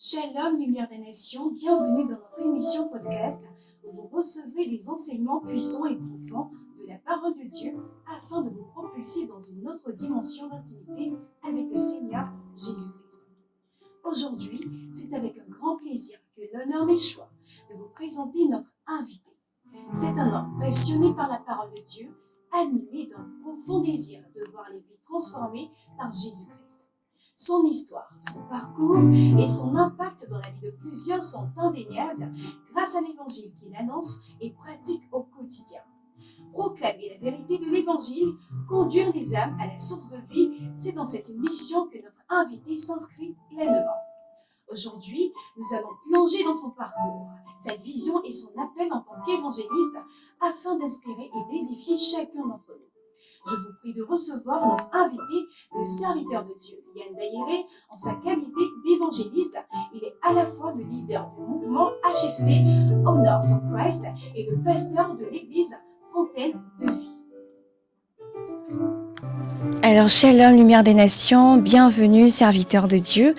Shalom, lumière des nations, bienvenue dans notre émission podcast où vous recevrez les enseignements puissants et profonds de la parole de Dieu afin de vous propulser dans une autre dimension d'intimité avec le Seigneur Jésus-Christ. Aujourd'hui, c'est avec un grand plaisir que l'honneur m'échoit de vous présenter notre invité. C'est un homme passionné par la parole de Dieu, animé d'un profond désir de voir les vies transformées par Jésus-Christ. Son histoire, son parcours et son impact dans la vie de plusieurs sont indéniables grâce à l'évangile qu'il annonce et pratique au quotidien. Proclamer la vérité de l'évangile, conduire les âmes à la source de vie, c'est dans cette mission que notre invité s'inscrit pleinement. Aujourd'hui, nous allons plonger dans son parcours, sa vision et son appel en tant qu'évangéliste afin d'inspirer et d'édifier chacun d'entre nous. Je vous prie de recevoir notre invité, le serviteur de Dieu, Yann Daïré, en sa qualité d'évangéliste. Il est à la fois le leader du mouvement HFC, Honor for Christ, et le pasteur de l'église Fontaine de Vie. Alors, Shalom, lumière des nations, bienvenue, serviteur de Dieu.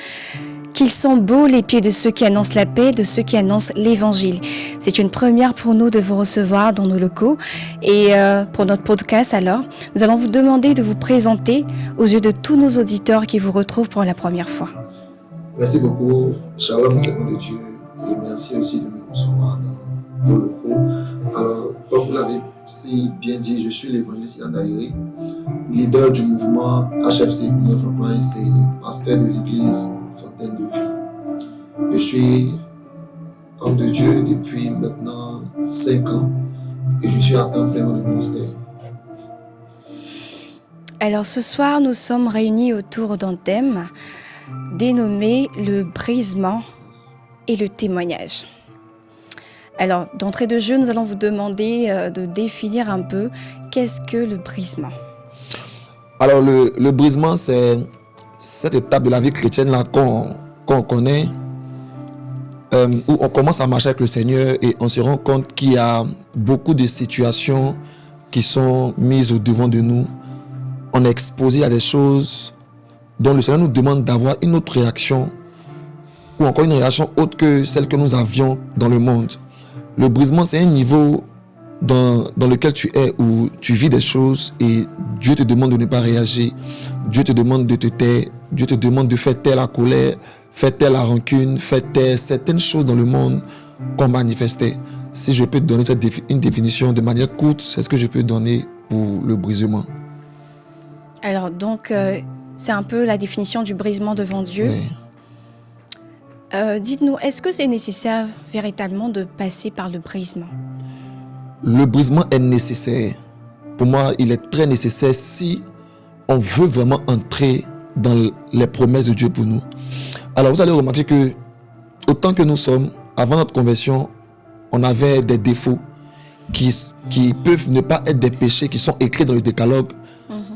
Qu'ils sont beaux les pieds de ceux qui annoncent la paix, de ceux qui annoncent l'évangile. C'est une première pour nous de vous recevoir dans nos locaux. Et pour notre podcast, alors, nous allons vous demander de vous présenter aux yeux de tous nos auditeurs qui vous retrouvent pour la première fois. Merci beaucoup, Shalom, Seigneur de Dieu, et merci aussi de me recevoir dans vos locaux. Alors, comme vous l'avez si bien dit, je suis l'évangéliste Yann Daïré, leader du mouvement HFC Honor for Christ et pasteur de l'église Fontaine de Vie. Je suis homme de Dieu depuis maintenant 5 ans et je suis à temps plein dans le ministère. Alors ce soir, nous sommes réunis autour d'un thème dénommé le brisement et le témoignage. Alors d'entrée de jeu, nous allons vous demander de définir un peu qu'est-ce que le brisement. Alors le brisement, c'est cette étape de la vie chrétienne là qu'on connaît, où on commence à marcher avec le Seigneur et on se rend compte qu'il y a beaucoup de situations qui sont mises au devant de nous. On est exposé à des choses dont le Seigneur nous demande d'avoir une autre réaction, ou encore une réaction autre que celle que nous avions dans le monde. Le brisement, c'est un niveau dans lequel tu es, où tu vis des choses et Dieu te demande de ne pas réagir. Dieu te demande de te taire. Dieu te demande de faire taire la colère, faire taire la rancune, faire taire certaines choses dans le monde qu'on manifestait. Si je peux te donner une définition de manière courte, c'est ce que je peux donner pour le brisement. Alors donc, c'est un peu la définition du brisement devant Dieu. Oui. Dites-nous, est-ce que c'est nécessaire véritablement de passer par le brisement ? Le brisement est nécessaire. Pour moi, il est très nécessaire si on veut vraiment entrer dans les promesses de Dieu pour nous. Alors, vous allez remarquer que, autant que nous sommes, avant notre conversion, on avait des défauts qui peuvent ne pas être des péchés qui sont écrits dans le décalogue,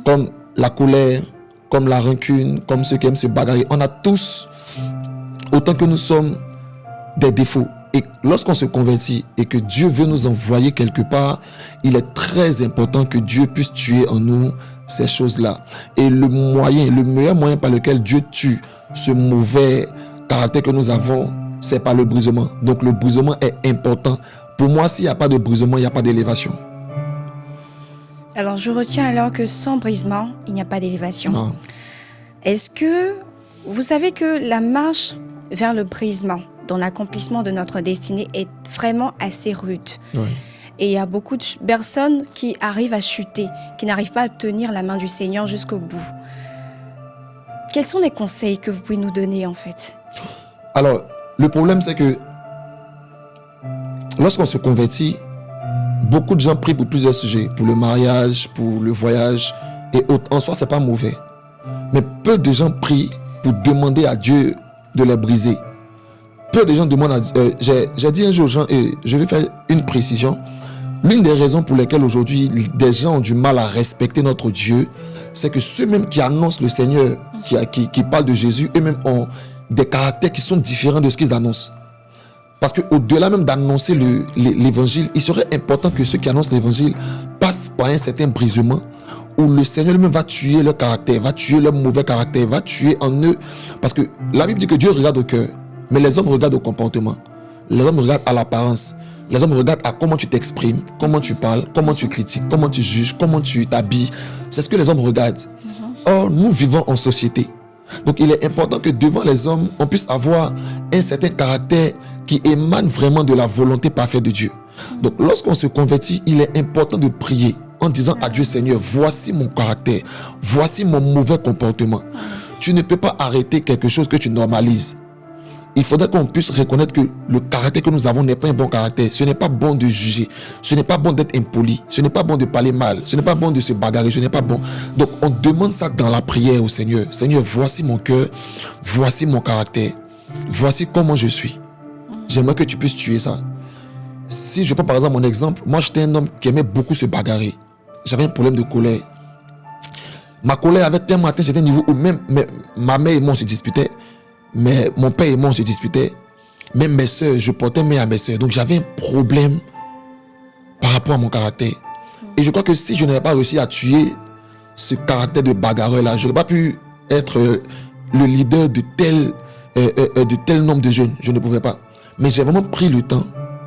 comme la colère, comme la rancune, comme ceux qui aiment se bagarrer. On a tous, autant que nous sommes, des défauts. Et lorsqu'on se convertit et que Dieu veut nous envoyer quelque part, il est très important que Dieu puisse tuer en nous ces choses-là. Et le meilleur moyen par lequel Dieu tue ce mauvais caractère que nous avons, c'est par le brisement. Donc le brisement est important. Pour moi, s'il n'y a pas de brisement, il n'y a pas d'élévation. Alors je retiens alors que sans brisement, il n'y a pas d'élévation. Non. Est-ce que vous savez que la marche vers le brisement, dans l'accomplissement de notre destinée, est vraiment assez rude. Oui. Et il y a beaucoup de personnes qui arrivent à chuter, qui n'arrivent pas à tenir la main du Seigneur jusqu'au bout. Quels sont les conseils que vous pouvez nous donner en fait ? Alors, le problème c'est que lorsqu'on se convertit, beaucoup de gens prient pour plusieurs sujets, pour le mariage, pour le voyage et autres. En soi, c'est pas mauvais. Mais peu de gens prient pour demander à Dieu de les briser. Peu de gens demandent j'ai dit un jour aux gens, et je vais faire une précision, l'une des raisons pour lesquelles aujourd'hui des gens ont du mal à respecter notre Dieu, c'est que ceux-mêmes qui annoncent le Seigneur, qui parlent de Jésus, eux-mêmes ont des caractères qui sont différents de ce qu'ils annoncent. Parce qu'au-delà même d'annoncer l'évangile, il serait important que ceux qui annoncent l'évangile passent par un certain brisement où le Seigneur lui-même va tuer leur caractère, va tuer leur mauvais caractère, va tuer en eux. Parce que la Bible dit que Dieu regarde au cœur. Mais les hommes regardent au comportement. Les hommes regardent à l'apparence. Les hommes regardent à comment tu t'exprimes, comment tu parles, comment tu critiques, comment tu juges, comment tu t'habilles. C'est ce que les hommes regardent. Or, nous vivons en société. Donc, il est important que devant les hommes, on puisse avoir un certain caractère qui émane vraiment de la volonté parfaite de Dieu. Donc, lorsqu'on se convertit, il est important de prier en disant à Dieu, Seigneur, voici mon caractère, voici mon mauvais comportement. Tu ne peux pas arrêter quelque chose que tu normalises. Il faudrait qu'on puisse reconnaître que le caractère que nous avons n'est pas un bon caractère. Ce n'est pas bon de juger. Ce n'est pas bon d'être impoli. Ce n'est pas bon de parler mal. Ce n'est pas bon de se bagarrer. Ce n'est pas bon. Donc, on demande ça dans la prière au Seigneur. Seigneur, voici mon cœur. Voici mon caractère. Voici comment je suis. J'aimerais que tu puisses tuer ça. Si je prends par exemple mon exemple, moi j'étais un homme qui aimait beaucoup se bagarrer. J'avais un problème de colère. Ma colère avait tellement atteint un niveau où même ma mère et moi on se disputait. Mais mon père et moi on se disputait. Même mes soeurs, je portais main à mes soeurs. Donc j'avais un problème par rapport à mon caractère. Et je crois que si je n'avais pas réussi à tuer ce caractère de bagarreur-là, je n'aurais pas pu être le leader de tel nombre de jeunes. Je ne pouvais pas. Mais j'ai vraiment pris le temps.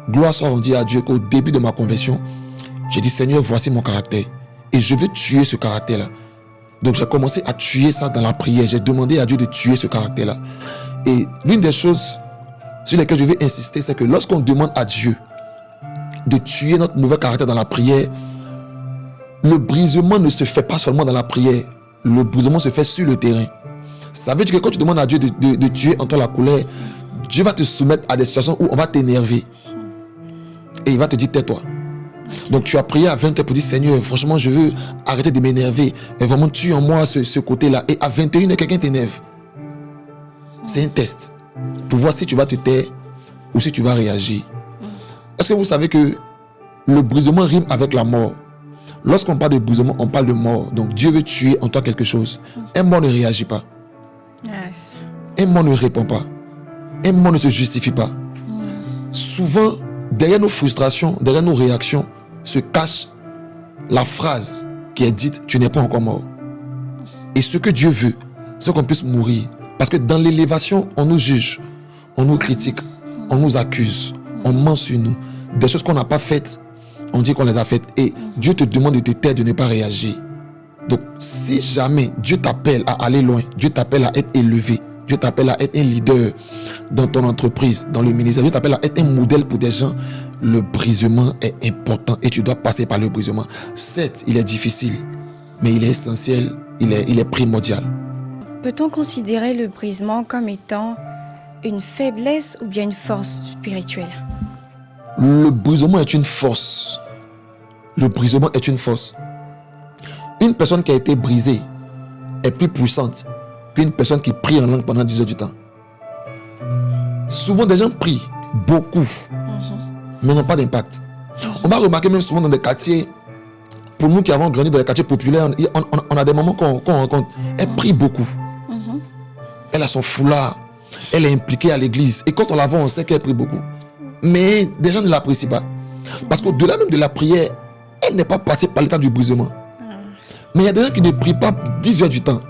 Gloire soit rendue à Dieu qu'au début de ma conversion, j'ai dit, Seigneur, voici mon caractère. Et je veux tuer ce caractère-là. Donc j'ai commencé à tuer ça dans la prière. J'ai demandé à Dieu de tuer ce caractère-là. Et l'une des choses sur lesquelles je veux insister, c'est que lorsqu'on demande à Dieu de tuer notre mauvais caractère dans la prière, le brisement ne se fait pas seulement dans la prière. Le brisement se fait sur le terrain. Ça veut dire que quand tu demandes à Dieu de tuer en toi la colère, Dieu va te soumettre à des situations où on va t'énerver. Et il va te dire, tais-toi. Donc tu as prié à 20h pour dire, Seigneur, franchement, je veux arrêter de m'énerver. Et vraiment, tue en moi ce côté-là. Et à 21h, quelqu'un t'énerve. C'est un test. Pour voir si tu vas te taire ou si tu vas réagir. Est-ce que vous savez que le brisement rime avec la mort? Lorsqu'on parle de brisement, on parle de mort. Donc Dieu veut tuer en toi quelque chose. Un mort ne réagit pas. Yes. Un mort ne répond pas. Un mort ne se justifie pas. Souvent, derrière nos frustrations, derrière nos réactions, se cache la phrase qui est dite, tu n'es pas encore mort. Et ce que Dieu veut, c'est qu'on puisse mourir. Parce que dans l'élévation, on nous juge, on nous critique, on nous accuse, on ment sur nous. Des choses qu'on n'a pas faites, on dit qu'on les a faites. Et Dieu te demande de te taire, de ne pas réagir. Donc, si jamais Dieu t'appelle à aller loin, Dieu t'appelle à être élevé, Dieu t'appelle à être un leader dans ton entreprise, dans le ministère, Dieu t'appelle à être un modèle pour des gens, le brisement est important et tu dois passer par le brisement. Certes, il est difficile, mais il est essentiel, il est primordial. Peut-on considérer le brisement comme étant une faiblesse ou bien une force spirituelle? Le brisement est une force. Le brisement est une force. Une personne qui a été brisée est plus puissante qu'une personne qui prie en langue pendant 10 heures du temps. Souvent, des gens prient beaucoup, mais n'ont pas d'impact. On va remarquer même souvent dans des quartiers, pour nous qui avons grandi dans les quartiers populaires, on a des moments qu'on rencontre. Elle prie beaucoup. Elle a son foulard. Elle est impliquée à l'église. Et quand on la voit, on sait qu'elle prie beaucoup. Mais des gens ne l'apprécient pas. Parce qu'au-delà même de la prière, elle n'est pas passée par l'état du brisement. Mais il y a des gens qui ne prient pas 10 heures du temps.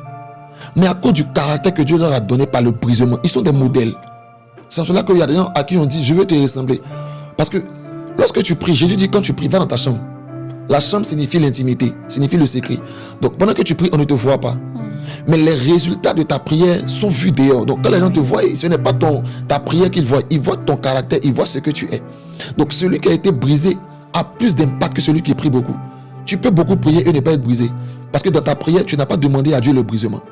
Mais à cause du caractère que Dieu leur a donné par le brisement, ils sont des modèles. C'est en cela qu'il y a des gens à qui on dit, je veux te ressembler. Parce que lorsque tu pries, Jésus dit, quand tu pries, va dans ta chambre. La chambre signifie l'intimité, signifie le secret. Donc pendant que tu pries, on ne te voit pas. Mais les résultats de ta prière sont vus dehors. Donc quand les gens te voient, ce n'est pas ta prière qu'ils voient. Ils voient ton caractère, ils voient ce que tu es. Donc celui qui a été brisé a plus d'impact que celui qui prie beaucoup. Tu peux beaucoup prier et ne pas être brisé. Parce que dans ta prière, tu n'as pas demandé à Dieu le brisement.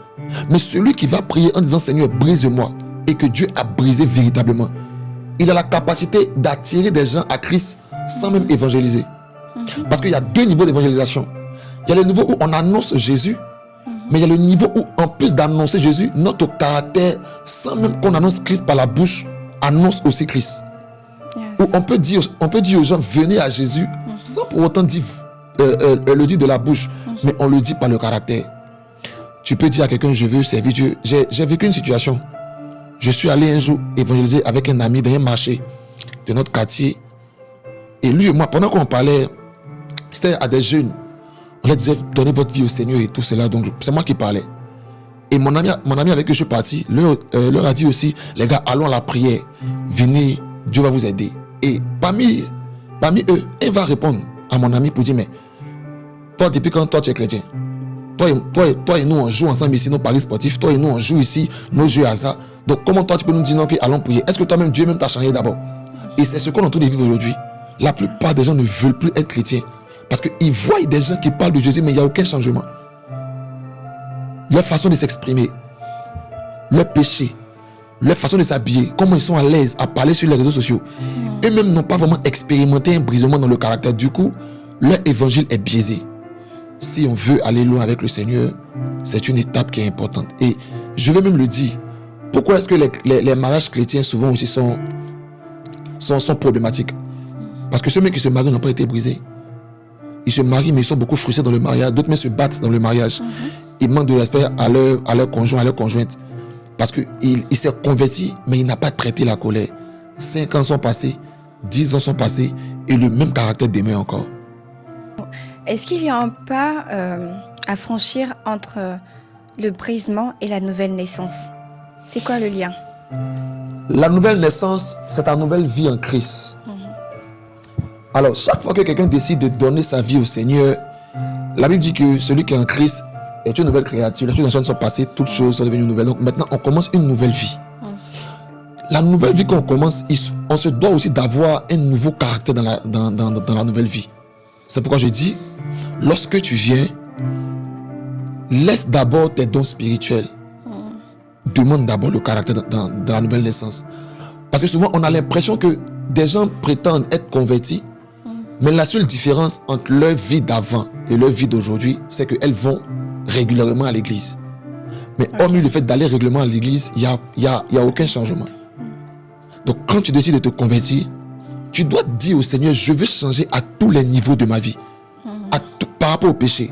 Mais celui qui va prier en disant, Seigneur, brise-moi, et que Dieu a brisé véritablement, il a la capacité d'attirer des gens à Christ sans même évangéliser. Parce qu'il y a deux niveaux d'évangélisation. Il y a le niveau où on annonce Jésus, mais il y a le niveau où, en plus d'annoncer Jésus, notre caractère, sans même qu'on annonce Christ par la bouche, annonce aussi Christ. Où on peut dire aux gens, venez à Jésus, sans pour autant dire, le dire de la bouche, mais on le dit par le caractère. Tu peux dire à quelqu'un, je veux servir Dieu. J'ai vécu une situation. Je suis allé un jour évangéliser avec un ami dans un marché de notre quartier. Et lui et moi, pendant qu'on parlait, c'était à des jeunes. On leur disait, donnez votre vie au Seigneur et tout cela. Donc, c'est moi qui parlais. Et mon ami avec qui je suis parti, leur a dit aussi, les gars, allons à la prière. Venez, Dieu va vous aider. Et parmi eux, il va répondre à mon ami pour dire, mais toi, depuis quand toi tu es chrétien? Toi et nous, on joue ensemble ici, nos paris sportifs. Toi et nous, on joue ici, nos jeux à ça. Donc, comment toi, tu peux nous dire non, allons prier? Est-ce que toi-même, Dieu même t'a changé d'abord? Et c'est ce qu'on est en train de vivre aujourd'hui. La plupart des gens ne veulent plus être chrétiens. Parce qu'ils voient des gens qui parlent de Jésus, mais il n'y a aucun changement. Leur façon de s'exprimer, leur péché, leur façon de s'habiller, comment ils sont à l'aise à parler sur les réseaux sociaux. Eux-mêmes n'ont pas vraiment expérimenté un brisement dans le caractère. Du coup, leur évangile est biaisé. Si on veut aller loin avec le Seigneur, c'est une étape qui est importante. Et je vais même le dire, pourquoi est-ce que les mariages chrétiens souvent aussi sont problématiques? Parce que ceux qui se marient n'ont pas été brisés. Ils se marient, mais ils sont beaucoup frustrés dans le mariage. D'autres même se battent dans le mariage. Ils manquent de respect à leur conjoint, à leur conjointe. Parce qu'il s'est converti, mais il n'a pas traité la colère. 5 ans sont passés, 10 ans sont passés, et le même caractère demeure encore. Est-ce qu'il y a un pas à franchir entre le brisement et la nouvelle naissance? C'est quoi le lien? La nouvelle naissance, c'est ta nouvelle vie en Christ. Alors, chaque fois que quelqu'un décide de donner sa vie au Seigneur, la Bible dit que celui qui est en Christ est une nouvelle créature. Les choses anciennes sont passées, toutes choses sont devenues nouvelles. Donc maintenant, on commence une nouvelle vie. La nouvelle vie qu'on commence, on se doit aussi d'avoir un nouveau caractère dans la nouvelle vie. C'est pourquoi je dis, lorsque tu viens, laisse d'abord tes dons spirituels. Demande d'abord le caractère dans la nouvelle naissance. Parce que souvent, on a l'impression que des gens prétendent être convertis, mais la seule différence entre leur vie d'avant et leur vie d'aujourd'hui, c'est qu'elles vont régulièrement à l'église. Mais hormis le fait d'aller régulièrement à l'église, il n'y a aucun changement. Donc, quand tu décides de te convertir, tu dois dire au Seigneur, je veux changer à tous les niveaux de ma vie. Par rapport au péché,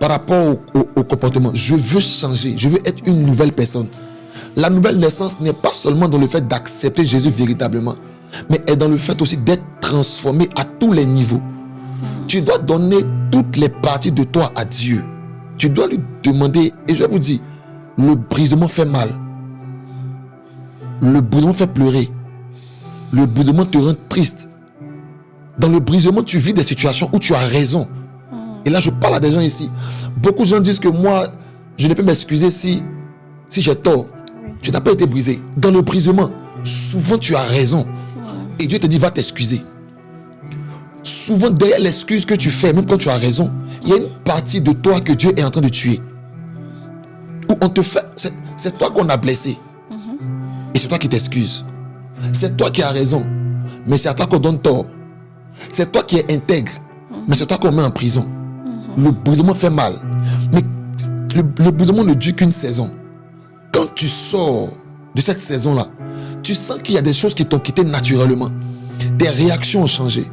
par rapport au comportement. Je veux changer, je veux être une nouvelle personne. La nouvelle naissance n'est pas seulement dans le fait d'accepter Jésus véritablement, mais est dans le fait aussi d'être transformé à tous les niveaux. Tu dois donner toutes les parties de toi à Dieu. Tu dois lui demander, et je vais vous dire, le brisement fait mal. Le brisement fait pleurer. Le brisement te rend triste. Dans le brisement, tu vis des situations où tu as raison. Et là, je parle à des gens ici. Beaucoup de gens disent que moi, je ne peux m'excuser si j'ai tort. Tu n'as pas été brisé. Dans le brisement, souvent tu as raison. Et Dieu te dit, va t'excuser. Souvent, derrière l'excuse que tu fais, même quand tu as raison, il y a une partie de toi que Dieu est en train de tuer. Où on te fait, c'est toi qu'on a blessé. Et c'est toi qui t'excuses. C'est toi qui as raison. Mais c'est à toi qu'on donne tort. C'est toi qui es intègre. Mais c'est toi qu'on met en prison. Le brisement fait mal. Mais le brisement ne dure qu'une saison. Quand tu sors de cette saison-là, tu sens qu'il y a des choses qui t'ont quitté naturellement. Tes réactions ont changé.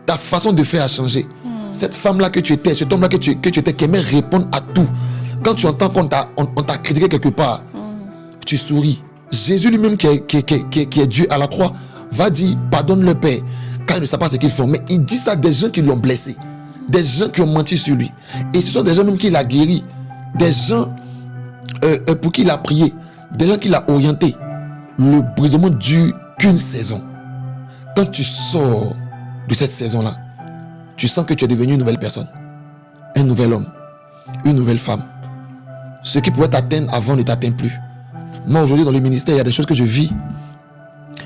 Ta façon de faire a changé. Cette femme-là que tu étais, cet homme-là que tu étais, qui aimait répondre à tout. Quand tu entends qu'on t'a critiqué quelque part, tu souris. Jésus lui-même qui est Dieu à la croix va dire, pardonne le Père, car il ne sait pas ce qu'ils font. Mais il dit ça à des gens qui l'ont blessé. Des gens qui ont menti sur lui. Et ce sont des gens même qui l'a guéri. Des gens pour qui il a prié. Des gens qui l'a orienté. Le brisement dure qu'une saison. Quand tu sors de cette saison-là, tu sens que tu es devenu une nouvelle personne. Un nouvel homme. Une nouvelle femme. Ce qui pouvait t'atteindre avant ne t'atteint plus. Moi aujourd'hui dans le ministère, il y a des choses que je vis.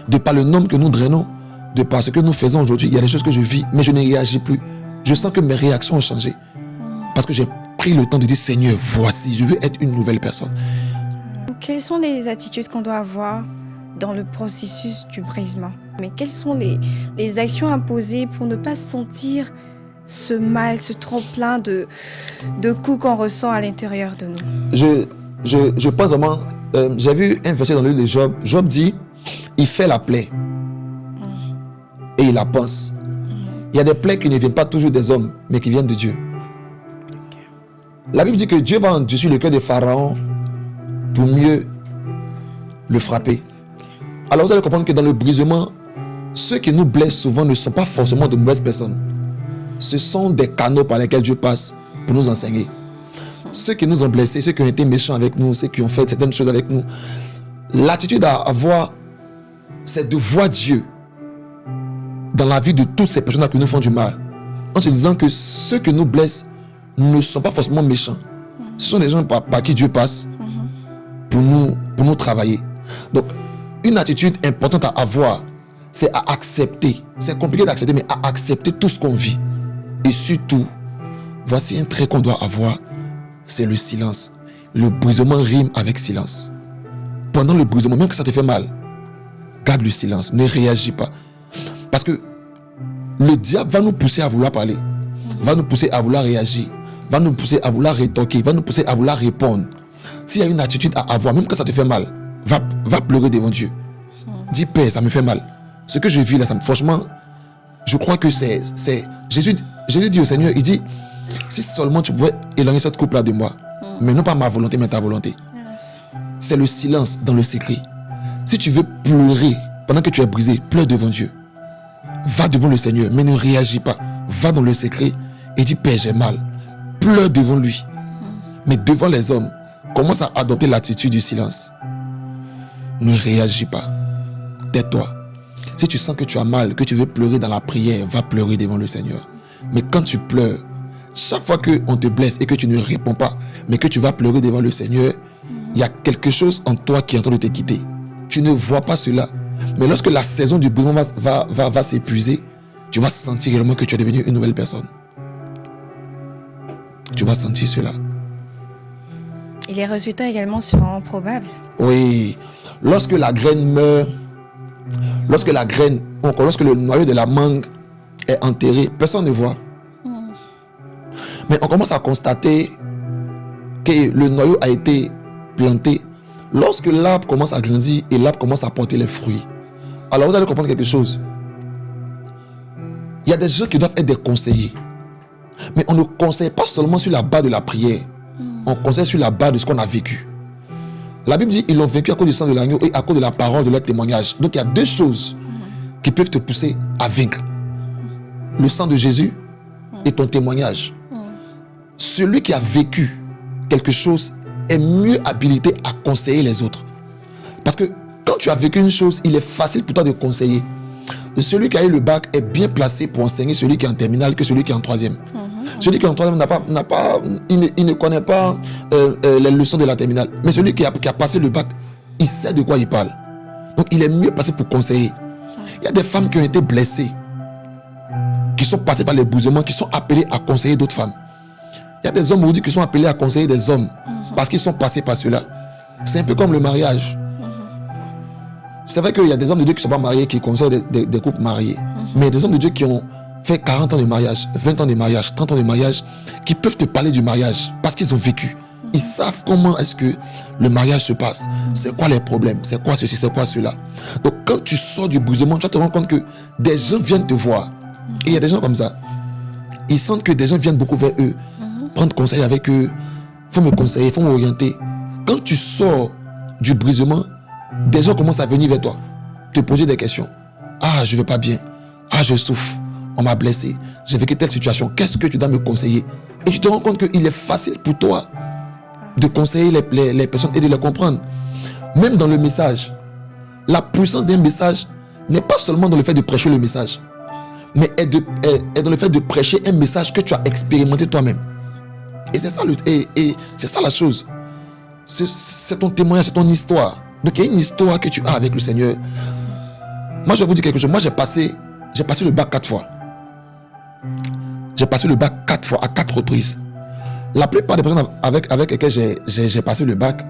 De par le nom que nous drainons, de par ce que nous faisons aujourd'hui, il y a des choses que je vis, mais je ne réagis plus. Je sens que mes réactions ont changé. Parce que j'ai pris le temps de dire, Seigneur, voici, je veux être une nouvelle personne. Quelles sont les attitudes qu'on doit avoir dans le processus du brisement? Mais quelles sont les actions à poser pour ne pas sentir ce mal, ce trop-plein de coups qu'on ressent à l'intérieur de nous? Je pense vraiment, j'ai vu un verset dans le livre de Job. Job dit, il fait la plaie et il la pense. Il y a des plaies qui ne viennent pas toujours des hommes, mais qui viennent de Dieu. La Bible dit que Dieu va en-dessus le cœur de Pharaon pour mieux le frapper. Alors vous allez comprendre que dans le brisement, ceux qui nous blessent souvent ne sont pas forcément de mauvaises personnes. Ce sont des canaux par lesquels Dieu passe pour nous enseigner. Ceux qui nous ont blessés, ceux qui ont été méchants avec nous, ceux qui ont fait certaines choses avec nous, l'attitude à avoir, c'est de voir Dieu dans la vie de toutes ces personnes qui nous font du mal, en se disant que ceux qui nous blessent ne sont pas forcément méchants. Ce sont des gens par qui Dieu passe pour nous travailler. Donc, une attitude importante à avoir, c'est à accepter. C'est compliqué d'accepter, mais à accepter tout ce qu'on vit. Et surtout, voici un trait qu'on doit avoir, c'est le silence. Le brisement rime avec silence. Pendant le brisement, même que ça te fait mal, garde le silence, ne réagis pas. Parce que le diable va nous pousser à vouloir parler, va nous pousser à vouloir réagir, va nous pousser à vouloir rétorquer, va nous pousser à vouloir répondre. S'il y a une attitude à avoir, même que ça te fait mal, va pleurer devant Dieu. Dis, Père, ça me fait mal. Ce que je vis là, franchement, je crois que c'est Jésus dit au Seigneur, il dit, si seulement tu pouvais éloigner cette coupe là de moi, mais non pas ma volonté, mais ta volonté. C'est le silence dans le secret. Si tu veux pleurer pendant que tu es brisé, pleure devant Dieu. Va devant le Seigneur, mais ne réagis pas. Va dans le secret et dis, Père, j'ai mal. Pleure devant lui. Mais devant les hommes, commence à adopter l'attitude du silence. Ne réagis pas. Tais-toi. Si tu sens que tu as mal, que tu veux pleurer dans la prière, va pleurer devant le Seigneur. Mais quand tu pleures, chaque fois qu'on te blesse et que tu ne réponds pas, mais que tu vas pleurer devant le Seigneur, il y a quelque chose en toi qui est en train de te quitter. Tu ne vois pas cela. Mais lorsque la saison du brisement va s'épuiser, tu vas sentir réellement que tu es devenu une nouvelle personne. Tu vas sentir cela. Et les résultats également seront probables. Oui. Lorsque la graine meurt, lorsque le noyau de la mangue est enterré, personne ne voit. Mais on commence à constater que le noyau a été planté lorsque l'arbre commence à grandir et l'arbre commence à porter les fruits. Alors vous allez comprendre quelque chose. Il y a des gens qui doivent être des conseillers. Mais on ne conseille pas seulement sur la base de la prière. On conseille sur la base de ce qu'on a vécu. La Bible dit qu'ils l'ont vécu à cause du sang de l'agneau et à cause de la parole de leur témoignage. Donc il y a deux choses qui peuvent te pousser à vaincre. Le sang de Jésus et ton témoignage. Celui qui a vécu quelque chose est mieux habilité à conseiller les autres. Parce que quand tu as vécu une chose, il est facile pour toi de conseiller. Celui qui a eu le bac est bien placé pour enseigner celui qui est en terminale que celui qui est en troisième. Celui qui est en troisième il ne connaît pas les leçons de la terminale. Mais celui qui a passé le bac, il sait de quoi il parle. Donc il est mieux placé pour conseiller. Il y a des femmes qui ont été blessées, qui sont passées par les brisements, qui sont appelées à conseiller d'autres femmes. Il y a des hommes aujourd'hui qui sont appelés à conseiller des hommes parce qu'ils sont passés par cela. C'est un peu comme le mariage. C'est vrai qu'il y a des hommes de Dieu qui ne sont pas mariés, qui conseillent des couples mariés. Mais il y a des hommes de Dieu qui ont fait 40 ans de mariage, 20 ans de mariage, 30 ans de mariage, qui peuvent te parler du mariage parce qu'ils ont vécu. Ils savent comment est-ce que le mariage se passe. C'est quoi les problèmes, c'est quoi ceci, c'est quoi cela. Donc quand tu sors du brisement, tu vas te rendre compte que des gens viennent te voir. Et il y a des gens comme ça. Ils sentent que des gens viennent beaucoup vers eux, prendre conseil avec eux. Il faut me conseiller, il faut m'orienter. Quand tu sors du brisement, des gens commencent à venir vers toi, te poser des questions. Ah, je ne vais pas bien. Ah, je souffre. On m'a blessé. J'ai vécu telle situation. Qu'est-ce que tu dois me conseiller? Et tu te rends compte qu'il est facile pour toi de conseiller les personnes et de les comprendre. Même dans le message, la puissance d'un message n'est pas seulement dans le fait de prêcher le message, mais est dans le fait de prêcher un message que tu as expérimenté toi-même. Et c'est ça, c'est ça la chose. C'est ton témoignage, c'est ton histoire. Donc il y a une histoire que tu as avec le Seigneur. Moi je vais vous dire quelque chose. Moi j'ai passé le bac 4 fois. J'ai passé le bac 4 fois, à 4 reprises. La plupart des personnes avec lesquelles j'ai passé le bac,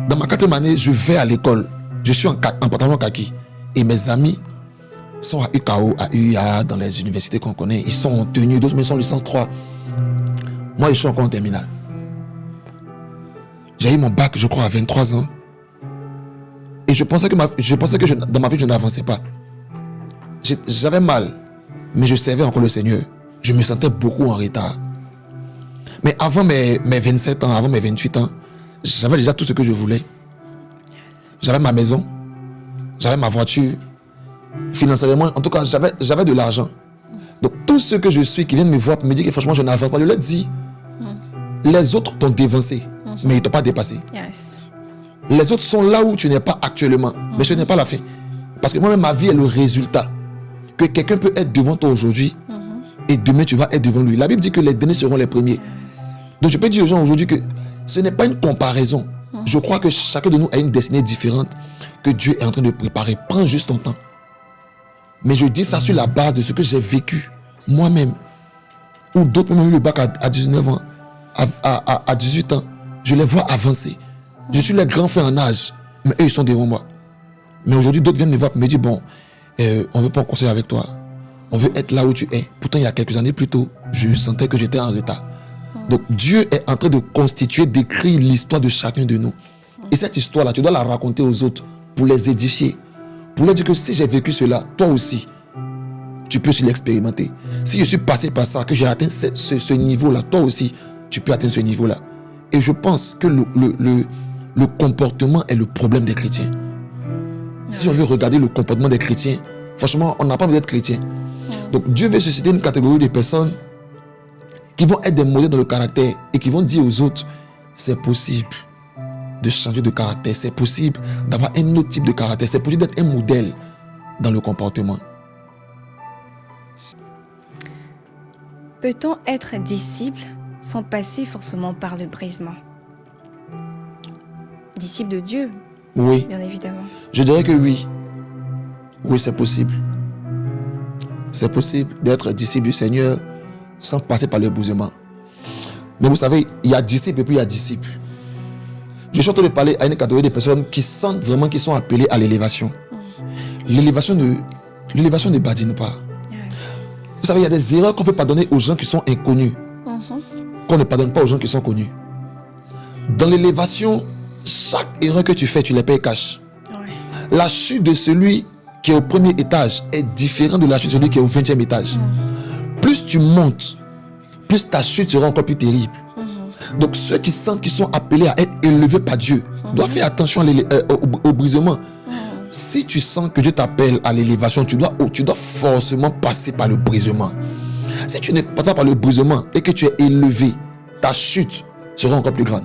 dans ma 4e année, je vais à l'école. Je suis en pantalon kaki. Et mes amis sont à UKO, à UIA, dans les universités qu'on connaît. Ils sont en tenue, d'autres mais sont en licence 3. Moi je suis encore en terminale. J'ai eu mon bac, je crois, à 23 ans. Et je pensais que dans ma vie, je n'avançais pas. J'avais mal, mais je servais encore le Seigneur. Je me sentais beaucoup en retard. Mais avant mes 27 ans, avant mes 28 ans, j'avais déjà tout ce que je voulais. J'avais ma maison, j'avais ma voiture. Financièrement, en tout cas, j'avais de l'argent. Donc, tous ceux que je suis qui viennent me voir pour me dire que franchement, je n'avance pas, je leur dis, Les autres t'ont dévancé, mais ils ne t'ont pas dépassé. Yes. Les autres sont là où tu n'es pas actuellement, mais ce n'est pas la fin. Parce que moi-même, ma vie est le résultat. Que quelqu'un peut être devant toi aujourd'hui et demain tu vas être devant lui. La Bible dit que les derniers seront les premiers. Donc je peux dire aux gens aujourd'hui que ce n'est pas une comparaison. Je crois que chacun de nous a une destinée différente que Dieu est en train de préparer. Prends juste ton temps. Mais je dis ça sur la base de ce que j'ai vécu moi-même. Ou d'autres m'ont eu le bac à 19 ans, à 18 ans. Je les vois avancer. Je suis les grands frères en âge, mais eux ils sont devant moi. Mais aujourd'hui d'autres viennent me voir et me disent bon, on ne veut pas en conseiller avec toi. On veut être là où tu es. Pourtant il y a quelques années plus tôt, je sentais que j'étais en retard. Donc Dieu est en train de constituer, d'écrire l'histoire de chacun de nous. Et cette histoire-là, tu dois la raconter aux autres pour les édifier. Pour leur dire que si j'ai vécu cela, toi aussi, tu peux aussi l'expérimenter. Si je suis passé par ça, que j'ai atteint ce niveau-là, toi aussi, tu peux atteindre ce niveau-là. Et je pense que le comportement est le problème des chrétiens. Si on veut regarder le comportement des chrétiens, franchement, on n'a pas envie d'être chrétien. Donc Dieu veut susciter une catégorie de personnes qui vont être des modèles dans le caractère et qui vont dire aux autres, c'est possible de changer de caractère, c'est possible d'avoir un autre type de caractère, c'est possible d'être un modèle dans le comportement. Peut-on être disciple sans passer forcément par le brisement? Disciple de Dieu, Oui, bien évidemment. je dirais que oui. Oui, c'est possible. C'est possible d'être disciple du Seigneur sans passer par le brisement. Mais vous savez, il y a disciple et puis il y a disciple. Je suis en train de parler à une catégorie de personnes qui sentent vraiment qu'ils sont appelés à l'élévation. L'élévation ne badine pas. Vous savez, il y a des erreurs qu'on peut pardonner aux gens qui sont inconnus, qu'on ne pardonne pas aux gens qui sont connus. Dans l'élévation, chaque erreur que tu fais, tu les payes cash. Ouais. La chute de celui qui est au premier étage est différente de la chute de celui qui est au 20e étage. Plus tu montes, plus ta chute sera encore plus terrible. Donc ceux qui sentent qu'ils sont appelés à être élevés par Dieu doivent faire attention au brisement. Si tu sens que Dieu t'appelle à l'élévation, tu dois forcément passer par le brisement. Si tu ne passes pas par le brisement et que tu es élevé, ta chute sera encore plus grande.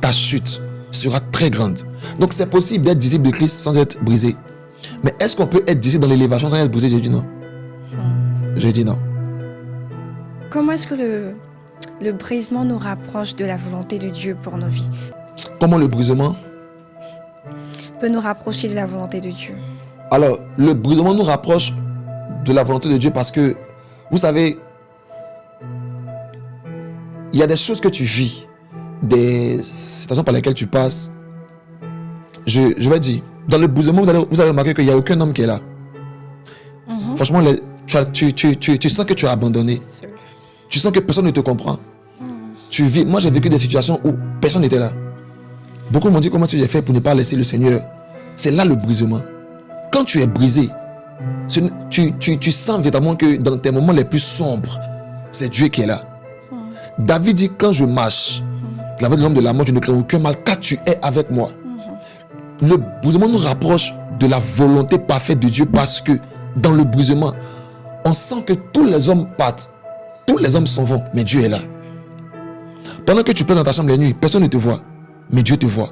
Ta chute sera très grande. Donc c'est possible d'être disciple de Christ sans être brisé. Mais est-ce qu'on peut être disciple dans l'élévation sans être brisé? Je dis non. Je dis non. Comment est-ce que le brisement nous rapproche de la volonté de Dieu pour nos vies? Comment le brisement? Peut nous rapprocher de la volonté de Dieu. Alors, le brisement nous rapproche de la volonté de Dieu parce que, vous savez, il y a des choses que tu vis, des situations par lesquelles tu passes. Je vais dire, dans le brisement, vous allez remarquer qu'il n'y a aucun homme qui est là. Franchement, tu sens que tu as abandonné. Seul. Tu sens que personne ne te comprend. Tu vis. Moi, j'ai vécu des situations où personne n'était là. Beaucoup m'ont dit comment est-ce que j'ai fait pour ne pas laisser le Seigneur. C'est là le brisement. Quand tu es brisé, tu sens véritablement que dans tes moments les plus sombres, c'est Dieu qui est là. David dit, quand je marche, la voix de l'homme de la mort, je ne crains aucun mal, car tu es avec moi. Le brisement nous rapproche de la volonté parfaite de Dieu parce que dans le brisement, on sent que tous les hommes partent, tous les hommes s'en vont, mais Dieu est là. Pendant que tu pleures dans ta chambre la nuit, personne ne te voit, mais Dieu te voit.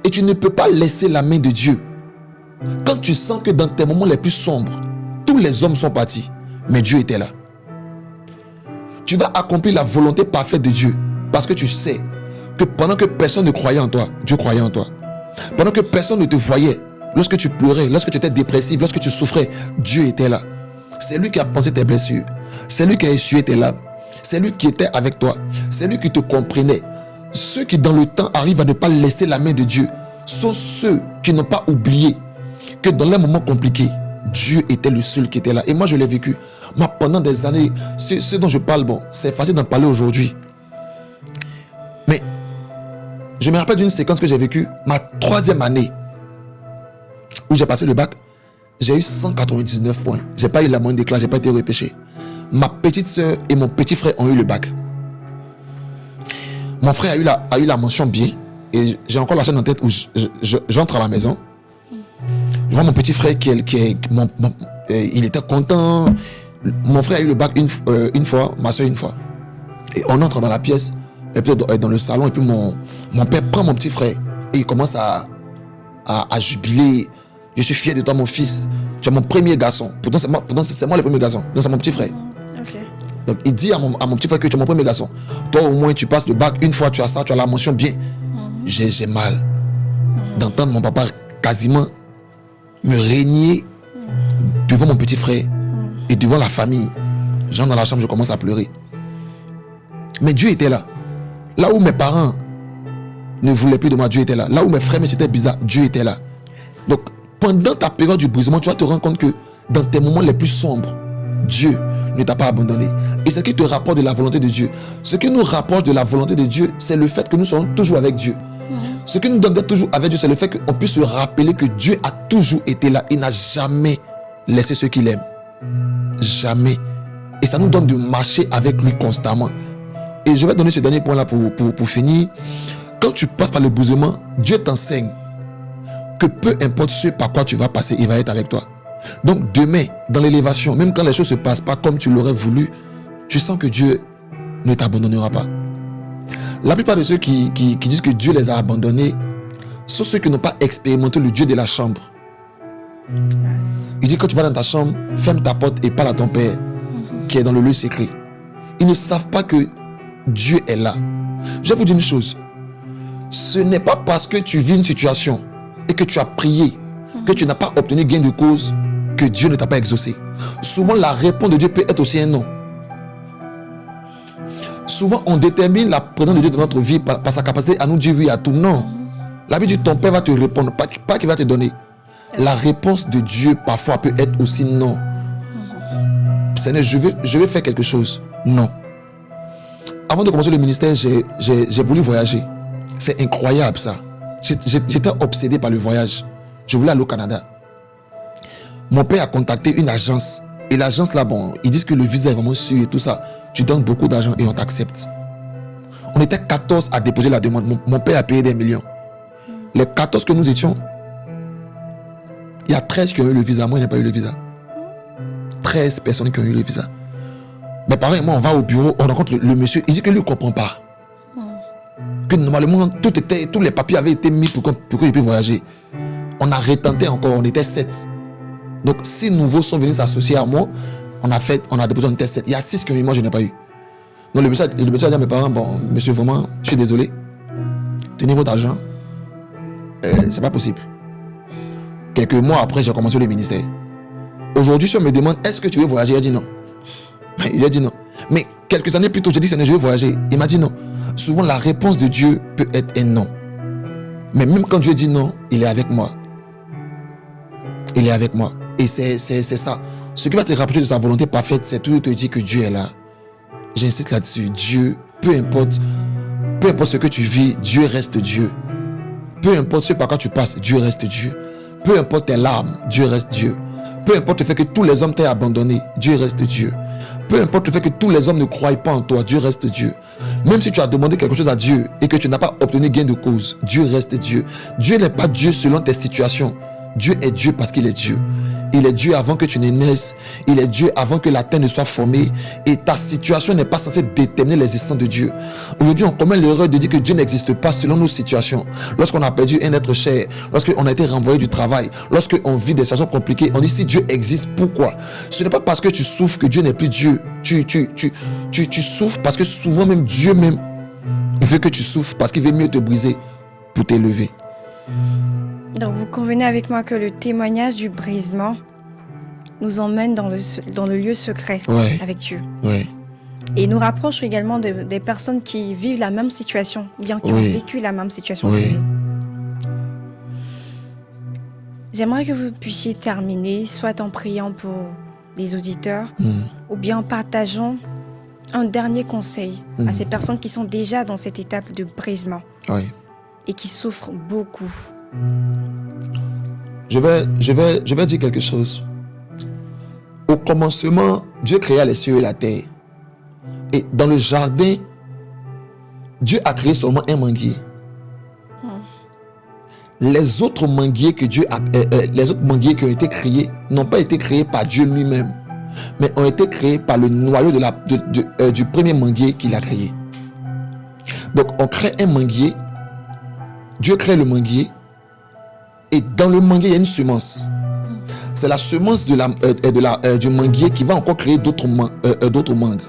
Et tu ne peux pas laisser la main de Dieu. Quand tu sens que dans tes moments les plus sombres, tous les hommes sont partis, mais Dieu était là. Tu vas accomplir la volonté parfaite de Dieu parce que tu sais que pendant que personne ne croyait en toi, Dieu croyait en toi. Pendant que personne ne te voyait, lorsque tu pleurais, lorsque tu étais dépressif, lorsque tu souffrais, Dieu était là. C'est lui qui a pensé tes blessures. C'est lui qui a essuyé tes larmes. C'est lui qui était avec toi. C'est lui qui te comprenait. Ceux qui dans le temps arrivent à ne pas laisser la main de Dieu sont ceux qui n'ont pas oublié que dans les moments compliqués, Dieu était le seul qui était là. Et moi, je l'ai vécu. Moi, pendant des années, ce dont je parle, bon, c'est facile d'en parler aujourd'hui. Mais je me rappelle d'une séquence que j'ai vécue, ma 3e année, où j'ai passé le bac. J'ai eu 199 points. J'ai pas eu la moyenne des classes, j'ai pas été repêché. Ma petite soeur et mon petit frère ont eu le bac. Mon frère a eu la mention bien. Et j'ai encore la scène en tête où j'entre à la maison. Je vois mon petit frère il était content. Mon frère a eu le bac une fois, ma soeur une fois. Et on entre dans la pièce, et puis dans le salon, et puis mon père prend mon petit frère et il commence à jubiler. Je suis fier de toi, mon fils. Tu es mon premier garçon. Pourtant, c'est moi le premier garçon. Donc, c'est mon petit frère. Ok. Donc, il dit à mon petit frère que tu es mon premier garçon. Toi, au moins, tu passes le bac. Une fois, tu as ça, tu as la mention bien. J'ai mal d'entendre mon papa quasiment me régner devant mon petit frère et devant la famille. J'entre dans la chambre, je commence à pleurer. Mais Dieu était là. Là où mes parents ne voulaient plus de moi, Dieu était là. Là où mes frères, mais c'était bizarre, Dieu était là. Donc, pendant ta période du brisement, tu vas te rendre compte que dans tes moments les plus sombres, Dieu ne t'a pas abandonné. Et ce qui te rapporte de la volonté de Dieu, ce qui nous rapproche de la volonté de Dieu, c'est le fait que nous sommes toujours avec Dieu. Ce qui nous donne d'être toujours avec Dieu, c'est le fait qu'on puisse se rappeler que Dieu a toujours été là. Il n'a jamais laissé ceux qu'il aime. Jamais. Et ça nous donne de marcher avec lui constamment. Et je vais donner ce dernier point là pour finir. Quand tu passes par le brisement, Dieu t'enseigne que peu importe ce par quoi tu vas passer, il va être avec toi. Donc demain, dans l'élévation, même quand les choses ne se passent pas comme tu l'aurais voulu, tu sens que Dieu ne t'abandonnera pas. La plupart de ceux qui disent que Dieu les a abandonnés sont ceux qui n'ont pas expérimenté le Dieu de la chambre. Il dit, quand tu vas dans ta chambre, ferme ta porte et parle à ton Père qui est dans le lieu secret. Ils ne savent pas que Dieu est là. Je vais vous dire une chose. Ce n'est pas parce que tu vis une situation et que tu as prié, que tu n'as pas obtenu gain de cause, que Dieu ne t'a pas exaucé. Souvent, la réponse de Dieu peut être aussi un non. Souvent, on détermine la présence de Dieu dans notre vie par sa capacité à nous dire oui à tout. Non. La Bible dit, ton Père va te répondre, pas qu'il va te donner. La réponse de Dieu parfois peut être aussi non. Seigneur, je vais faire quelque chose. Non. Avant de commencer le ministère, j'ai voulu voyager. C'est incroyable ça. J'étais obsédé par le voyage. Je voulais aller au Canada. Mon père a contacté une agence. Et l'agence là, bon, ils disent que le visa est vraiment sûr et tout ça. Tu donnes beaucoup d'argent et on t'accepte. On était 14 à déposer la demande. Mon père a payé des millions. Les 14 que nous étions, il y a 13 qui ont eu le visa. Moi, je n'ai pas eu le visa. 13 personnes qui ont eu le visa. Mes parents et moi, on va au bureau, on rencontre le monsieur. Il dit que lui ne comprend pas. Que normalement, tous les papiers avaient été mis pour que je puisse voyager. On a retenté encore, on était 7. Donc, 6 nouveaux sont venus s'associer à moi. On a déposé, on était 7. Il y a 6 qui ont eu, moi je n'ai pas eu. Donc, le monsieur a dit à mes parents, bon, monsieur, vraiment, je suis désolé. Tenez votre argent. C'est pas possible. Quelques mois après, j'ai commencé le ministère. Aujourd'hui, si on me demande, est-ce que tu veux voyager? Il a dit non. Il a dit non. Mais quelques années plus tôt, j'ai dit, je veux voyager. Il m'a dit non. Souvent, la réponse de Dieu peut être un non. Mais même quand Dieu dit non, il est avec moi. Il est avec moi. Et c'est ça. Ce qui va te rapprocher de sa volonté parfaite, c'est toujours te dire que Dieu est là. J'insiste là-dessus. Dieu, peu importe ce que tu vis, Dieu reste Dieu. Peu importe ce par quoi tu passes, Dieu reste Dieu. Peu importe tes larmes, Dieu reste Dieu. Peu importe le fait que tous les hommes t'aient abandonné, Dieu reste Dieu. Peu importe le fait que tous les hommes ne croient pas en toi, Dieu reste Dieu. Même si tu as demandé quelque chose à Dieu et que tu n'as pas obtenu gain de cause, Dieu reste Dieu. Dieu n'est pas Dieu selon tes situations. Dieu est Dieu parce qu'il est Dieu. Il est Dieu avant que tu ne naisses. Il est Dieu avant que la terre ne soit formée. Et ta situation n'est pas censée déterminer l'existence de Dieu. Aujourd'hui, on commet l'erreur de dire que Dieu n'existe pas selon nos situations. Lorsqu'on a perdu un être cher, lorsqu'on a été renvoyé du travail, lorsqu'on vit des situations compliquées, on dit si Dieu existe, pourquoi? Ce n'est pas parce que tu souffres que Dieu n'est plus Dieu. Tu souffres parce que souvent même Dieu même veut que tu souffres parce qu'il veut mieux te briser pour t'élever. Donc vous convenez avec moi que le témoignage du brisement nous emmène dans le lieu secret avec Dieu. Ouais. Et nous rapproche également des personnes qui vivent la même situation, ou bien qui ont vécu la même situation que nous. J'aimerais que vous puissiez terminer, soit en priant pour les auditeurs, ou bien en partageant un dernier conseil à ces personnes qui sont déjà dans cette étape de brisement et qui souffrent beaucoup. Je vais dire quelque chose. Au commencement, Dieu créa les cieux et la terre. Et dans le jardin, Dieu a créé seulement un manguier. Les autres manguiers qui ont été créés n'ont pas été créés par Dieu lui-même. mais ont été créés par le noyau du premier manguier qu'il a créé. Donc on crée un manguier, Dieu crée le manguier, et dans le manguier il y a une semence. C'est la semence du manguier qui va encore créer d'autres mangues.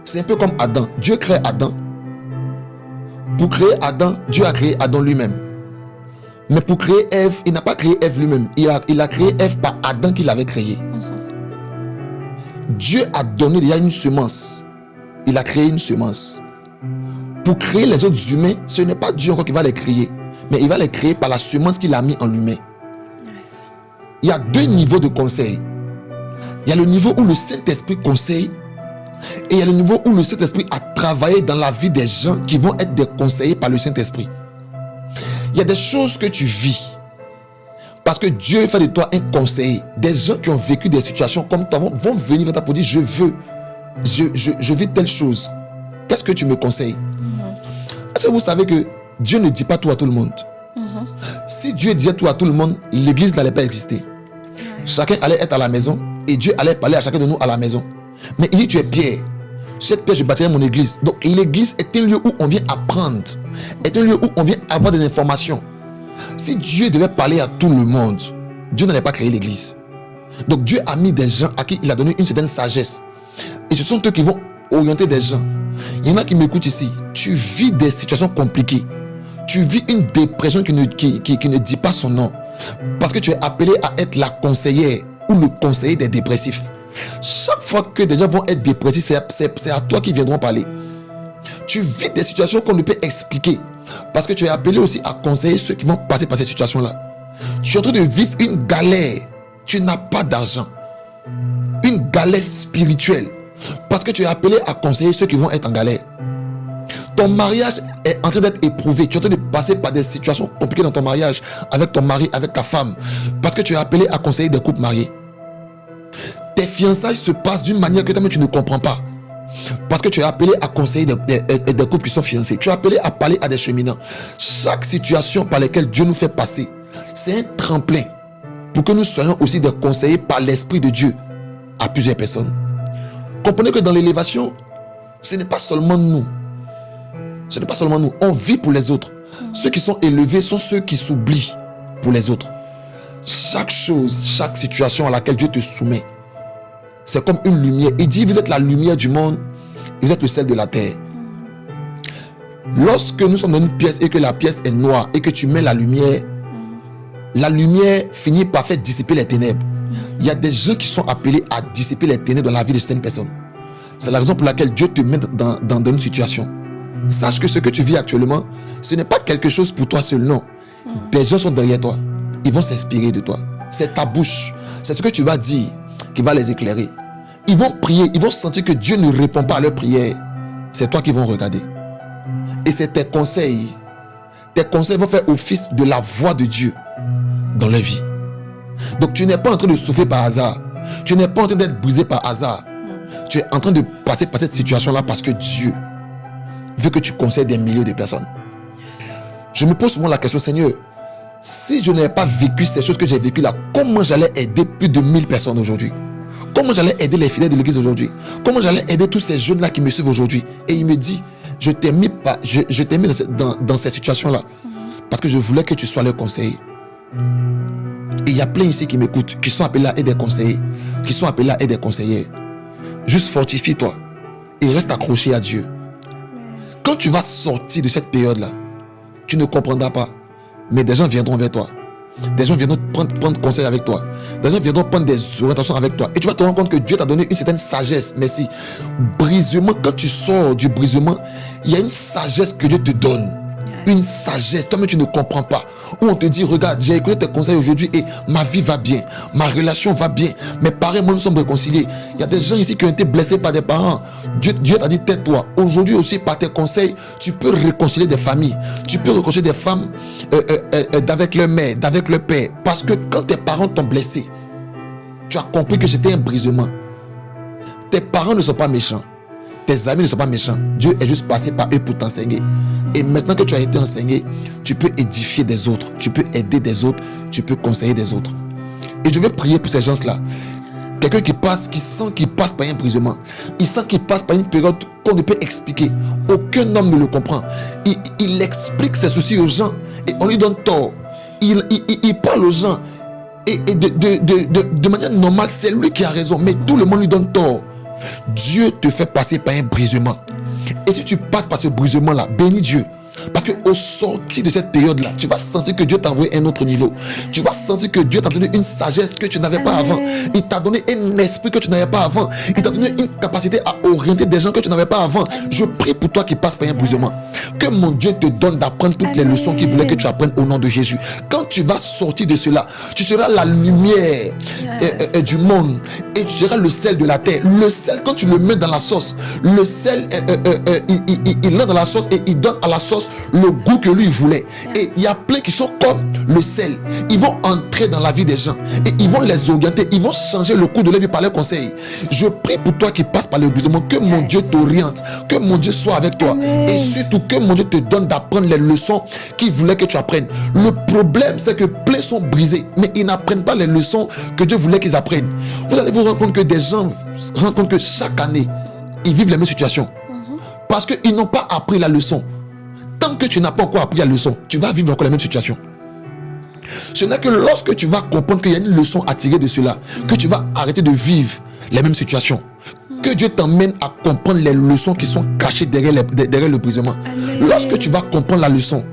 C'est un peu comme Adam. Dieu crée Adam. Pour créer Adam, Dieu a créé Adam lui-même. Mais pour créer Ève, il n'a pas créé Ève lui-même. Il a créé Ève par Adam qu'il avait créé. Dieu a donné déjà une semence. Il a créé une semence. Pour créer les autres humains, ce n'est pas Dieu encore qui va les créer, mais il va les créer par la semence qu'il a mis en l'humain. Yes. Il y a deux niveaux de conseil. Il y a le niveau où le Saint-Esprit conseille, et il y a le niveau où le Saint-Esprit a travaillé dans la vie des gens qui vont être des conseillers par le Saint-Esprit. Il y a des choses que tu vis parce que Dieu fait de toi un conseiller. Des gens qui ont vécu des situations comme toi vont venir vers toi pour dire je vis telle chose. Qu'est-ce que tu me conseilles? Est-ce que vous savez que Dieu ne dit pas tout à tout le monde? Si Dieu disait tout à tout le monde, l'église n'allait pas exister. Chacun allait être à la maison et Dieu allait parler à chacun de nous à la maison. Mais il dit tu es Pierre. Cette pierre, je bâtirai mon église. Donc l'église est un lieu où on vient apprendre, est un lieu où on vient avoir des informations. Si Dieu devait parler à tout le monde, Dieu n'allait pas créer l'église. Donc Dieu a mis des gens à qui il a donné une certaine sagesse. Et ce sont eux qui vont orienter des gens. Il y en a qui m'écoutent ici. Tu vis des situations compliquées. Tu vis une dépression qui ne dit pas son nom. Parce que tu es appelé à être la conseillère ou le conseiller des dépressifs. Chaque fois que des gens vont être dépressifs, c'est à toi qu'ils viendront parler. Tu vis des situations qu'on ne peut expliquer. Parce que tu es appelé aussi à conseiller ceux qui vont passer par ces situations-là. Tu es en train de vivre une galère. Tu n'as pas d'argent. Une galère spirituelle. Parce que tu es appelé à conseiller ceux qui vont être en galère. Ton mariage est en train d'être éprouvé. Tu es en train de passer par des situations compliquées dans ton mariage, avec ton mari, avec ta femme. Parce que tu es appelé à conseiller des couples mariés. Tes fiançailles se passent d'une manière que toi-même tu ne comprends pas. Parce que tu es appelé à conseiller des couples qui sont fiancés. Tu es appelé à parler à des cheminants. Chaque situation par laquelle Dieu nous fait passer, c'est un tremplin pour que nous soyons aussi des conseillers par l'Esprit de Dieu à plusieurs personnes. Comprenez que dans l'élévation, ce n'est pas seulement nous. Ce n'est pas seulement nous. On vit pour les autres. Ceux qui sont élevés sont ceux qui s'oublient pour les autres. Chaque chose, chaque situation à laquelle Dieu te soumet, c'est comme une lumière. Il dit, vous êtes la lumière du monde, vous êtes le sel de la terre. Lorsque nous sommes dans une pièce et que la pièce est noire et que tu mets la lumière finit par faire dissiper les ténèbres. Il y a des gens qui sont appelés à dissiper les ténèbres dans la vie de certaines personnes. C'est la raison pour laquelle Dieu te met dans une situation. Sache que ce que tu vis actuellement, ce n'est pas quelque chose pour toi seul, non. Des gens sont derrière toi. Ils vont s'inspirer de toi. C'est ta bouche. C'est ce que tu vas dire qui va les éclairer. Ils vont prier. Ils vont sentir que Dieu ne répond pas à leurs prières. C'est toi qui vont regarder. Et c'est tes conseils. Tes conseils vont faire office de la voix de Dieu dans leur vie. Donc tu n'es pas en train de souffrir par hasard. Tu n'es pas en train d'être brisé par hasard. Tu es en train de passer par cette situation-là parce que Dieu veut que tu conseilles des milliers de personnes. Je me pose souvent la question, Seigneur, si je n'avais pas vécu ces choses que j'ai vécues là, comment j'allais aider plus de 1000 personnes aujourd'hui? Comment j'allais aider les fidèles de l'église aujourd'hui? Comment j'allais aider tous ces jeunes-là qui me suivent aujourd'hui? Et il me dit, je t'ai mis dans cette situation-là parce que je voulais que tu sois leur conseiller. Et il y a plein ici qui m'écoutent, qui sont appelés à être des conseillers, qui sont appelés à être des conseillers. Juste fortifie-toi et reste accroché à Dieu. Quand tu vas sortir de cette période-là, tu ne comprendras pas. Mais des gens viendront vers toi. Des gens viendront prendre conseil avec toi. Des gens viendront prendre des orientations avec toi. Et tu vas te rendre compte que Dieu t'a donné une certaine sagesse. Merci. Brisement, quand tu sors du brisement, il y a une sagesse que Dieu te donne. Une sagesse, toi-même tu ne comprends pas. Où on te dit, regarde, j'ai écouté tes conseils aujourd'hui et ma vie va bien, ma relation va bien. Mes parents, moi, nous sommes réconciliés. Il y a des gens ici qui ont été blessés par des parents. Dieu t'a dit, tais-toi. Aujourd'hui aussi, par tes conseils, tu peux réconcilier des familles. Tu peux réconcilier des femmes d'avec leur mère, d'avec leur père. Parce que quand tes parents t'ont blessé, tu as compris que c'était un brisement. Tes parents ne sont pas méchants. Tes amis ne sont pas méchants. Dieu est juste passé par eux pour t'enseigner. Et maintenant que tu as été enseigné, tu peux édifier des autres. Tu peux aider des autres. Tu peux conseiller des autres. Et je vais prier pour ces gens-là. Quelqu'un qui sent qu'il passe par un brisement. Il sent qu'il passe par une période qu'on ne peut expliquer. Aucun homme ne le comprend. Il explique ses soucis aux gens et on lui donne tort. Il parle aux gens et de manière normale, c'est lui qui a raison, mais tout le monde lui donne tort. Dieu te fait passer par un brisement. Et si tu passes par ce brisement-là, bénis Dieu. Parce qu'au sortir de cette période-là, tu vas sentir que Dieu t'a envoyé un autre niveau. Tu vas sentir que Dieu t'a donné une sagesse que tu n'avais pas avant. Il t'a donné un esprit que tu n'avais pas avant. Il t'a donné une capacité à orienter des gens que tu n'avais pas avant. Je prie pour toi qui passes par un brisement. Que mon Dieu te donne d'apprendre toutes les leçons qu'il voulait que tu apprennes au nom de Jésus. Quand tu vas sortir de cela, tu seras la lumière du monde et tu seras le sel de la terre. Le sel, quand tu le mets dans la sauce, le sel, il entre dans la sauce et il donne à la sauce le goût que lui voulait. Et il y a plein qui sont comme le sel. Ils vont entrer dans la vie des gens et ils vont les orienter, ils vont changer le cours de leur vie par leurs conseils. Je prie pour toi qui passes par le brisement, que mon Dieu t'oriente, que mon Dieu soit avec toi. Et surtout que mon Dieu te donne d'apprendre les leçons qu'il voulait que tu apprennes. Le problème, c'est que plein sont brisés, mais ils n'apprennent pas les leçons que Dieu voulait qu'ils apprennent. Vous allez vous rendre compte que des gens rendent compte que chaque année, ils vivent les mêmes situations. Parce qu'ils n'ont pas appris la leçon. Tant que tu n'as pas encore appris la leçon, tu vas vivre encore la même situation. Ce n'est que lorsque tu vas comprendre qu'il y a une leçon à tirer de cela, que tu vas arrêter de vivre les mêmes situations. Que Dieu t'emmène à comprendre les leçons qui sont cachées derrière le brisement. Lorsque tu vas comprendre la leçon,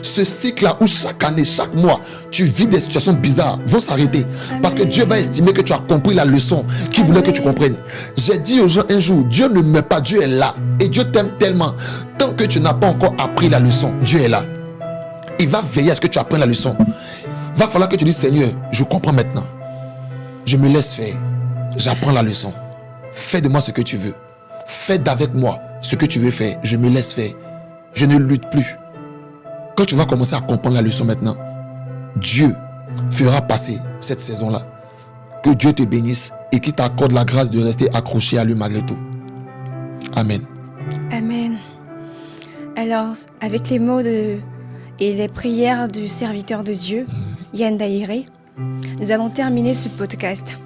ce cycle-là où chaque année, chaque mois, tu vis des situations bizarres vont s'arrêter. Parce que Dieu va estimer que tu as compris la leçon qu'il voulait que tu comprennes. J'ai dit aux gens un jour, Dieu ne meurt pas, Dieu est là. Et Dieu t'aime tellement. Tant que tu n'as pas encore appris la leçon, Dieu est là. Il va veiller à ce que tu apprennes la leçon. Il va falloir que tu dises, Seigneur, je comprends maintenant. Je me laisse faire. J'apprends la leçon. Fais de moi ce que tu veux. Fais d'avec moi ce que tu veux faire. Je me laisse faire. Je ne lutte plus. Quand tu vas commencer à comprendre la leçon maintenant, Dieu fera passer cette saison-là. Que Dieu te bénisse et qu'il t'accorde la grâce de rester accroché à lui malgré tout. Amen. Amen. Alors, avec les mots et les prières du serviteur de Dieu, Yann Daïré, nous allons terminer ce podcast.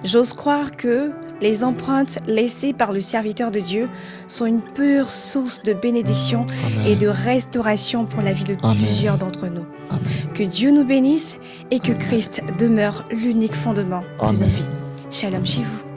J'ose croire que les empreintes laissées par le serviteur de Dieu sont une pure source de bénédiction et de restauration pour la vie de plusieurs d'entre nous. Amen. Que Dieu nous bénisse et que Christ demeure l'unique fondement de nos vies. Shalom chez vous.